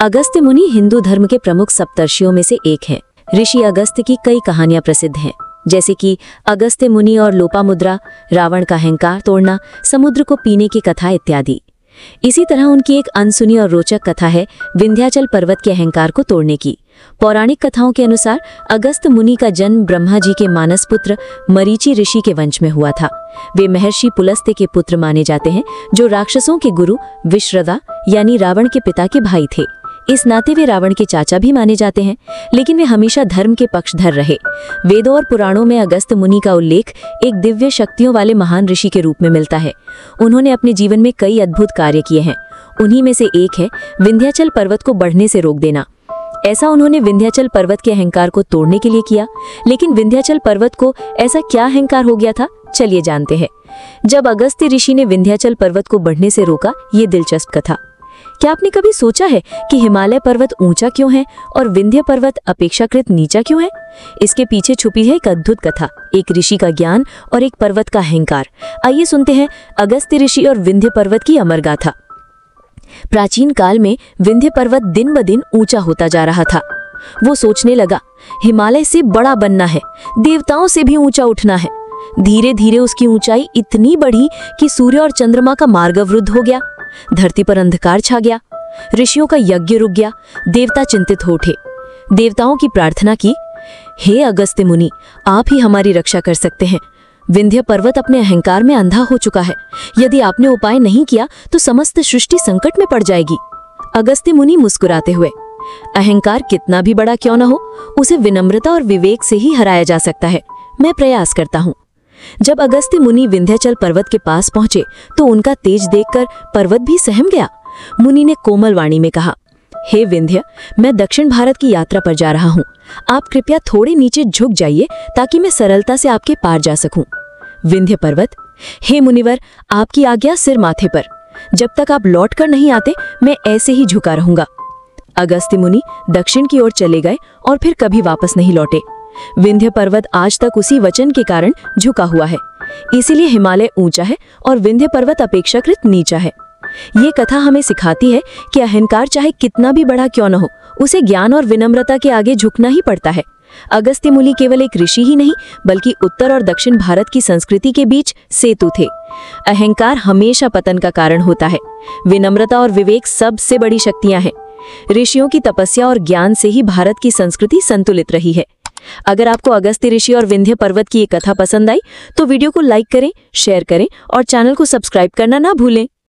अगस्त्य मुनि हिंदू धर्म के प्रमुख सप्तर्षियों में से एक हैं। ऋषि अगस्त्य की कई कहानियां प्रसिद्ध हैं, जैसे कि अगस्त्य मुनि और लोपामुद्रा, रावण का अहंकार तोड़ना, समुद्र को पीने की कथा इत्यादि। इसी तरह उनकी एक अनसुनी और रोचक कथा है विंध्याचल पर्वत के अहंकार को तोड़ने की। पौराणिक कथाओं के अनुसार अगस्त्य मुनि का जन्म ब्रह्मा जी के मानस पुत्र मरीचि ऋषि के वंश में हुआ था। वे महर्षि पुलस्त्य के पुत्र माने जाते हैं, जो राक्षसों के गुरु विश्रवा यानी रावण के पिता के भाई थे। इस नाते वे रावण के चाचा भी माने जाते हैं, लेकिन वे हमेशा धर्म के पक्षधर रहे। वेदों और पुराणों में अगस्त्य मुनि का उल्लेख एक दिव्य शक्तियों वाले महान ऋषि के रूप में मिलता है। उन्होंने अपने जीवन में कई अद्भुत कार्य किए हैं। उन्हीं में से एक है विंध्याचल पर्वत को बढ़ने से रोक देना। ऐसा उन्होंने विंध्याचल पर्वत के अहंकार को तोड़ने के लिए किया। लेकिन विंध्याचल पर्वत को ऐसा क्या अहंकार हो गया था, चलिए जानते हैं। जब अगस्त्य ऋषि ने विंध्याचल पर्वत को बढ़ने से रोका, ये दिलचस्प कथा। क्या आपने कभी सोचा है कि हिमालय पर्वत ऊंचा क्यों है और विंध्य पर्वत अपेक्षाकृत नीचा क्यों है? इसके पीछे छुपी है एक अद्भुत कथा, एक ऋषि का ज्ञान और एक पर्वत का अहंकार। आइए सुनते हैं अगस्त्य ऋषि और विंध्य पर्वत की अमर गाथा। प्राचीन काल में विंध्य पर्वत दिन ब दिन ऊंचा होता जा रहा था। वो सोचने लगा, हिमालय से बड़ा बनना है, देवताओं से भी ऊंचा उठना है। धीरे धीरे उसकी ऊंचाई इतनी बढ़ी कि सूर्य और चंद्रमा का मार्ग अवरुद्ध हो गया। धरती पर अंधकार छा गया। ऋषियों का यज्ञ रुक गया। देवता चिंतित हो उठे। देवताओं की प्रार्थना की, हे अगस्त्य मुनि, आप ही हमारी रक्षा कर सकते हैं। विंध्य पर्वत अपने अहंकार में अंधा हो चुका है। यदि आपने उपाय नहीं किया तो समस्त सृष्टि संकट में पड़ जाएगी। अगस्त्य मुनि मुस्कुराते हुए, अहंकार कितना भी बड़ा क्यों न हो, उसे विनम्रता और विवेक से ही हराया जा सकता है। मैं प्रयास करता हूँ। जब अगस्त्य मुनि विंध्याचल पर्वत के पास पहुंचे तो उनका तेज देखकर पर्वत भी सहम गया। मुनि ने कोमल वाणी में कहा, हे विंध्य, मैं दक्षिण भारत की यात्रा पर जा रहा हूँ। आप कृपया थोड़े नीचे झुक जाइए ताकि मैं सरलता से आपके पार जा सकूं। विंध्य पर्वत, हे मुनिवर, आपकी आज्ञा सिर माथे पर। जब तक आप लौट कर नहीं आते मैं ऐसे ही झुका रहूंगा। अगस्त्य मुनि दक्षिण की ओर चले गए और फिर कभी वापस नहीं लौटे। विंध्य पर्वत आज तक उसी वचन के कारण झुका हुआ है। इसीलिए हिमालय ऊंचा है और विंध्य पर्वत अपेक्षाकृत नीचा है। ये कथा हमें सिखाती है कि अहंकार चाहे कितना भी बड़ा क्यों न हो, उसे ज्ञान और विनम्रता के आगे झुकना ही पड़ता है। अगस्त्य मुनि केवल एक ऋषि ही नहीं, बल्कि उत्तर और दक्षिण भारत की संस्कृति के बीच सेतु थे। अहंकार हमेशा पतन का कारण होता है। विनम्रता और विवेक सबसे बड़ी शक्तियां हैं। ऋषियों की तपस्या और ज्ञान से ही भारत की संस्कृति संतुलित रही है। अगर आपको अगस्त्य ऋषि और विंध्य पर्वत की ये कथा पसंद आई तो वीडियो को लाइक करें, शेयर करें और चैनल को सब्सक्राइब करना ना भूलें।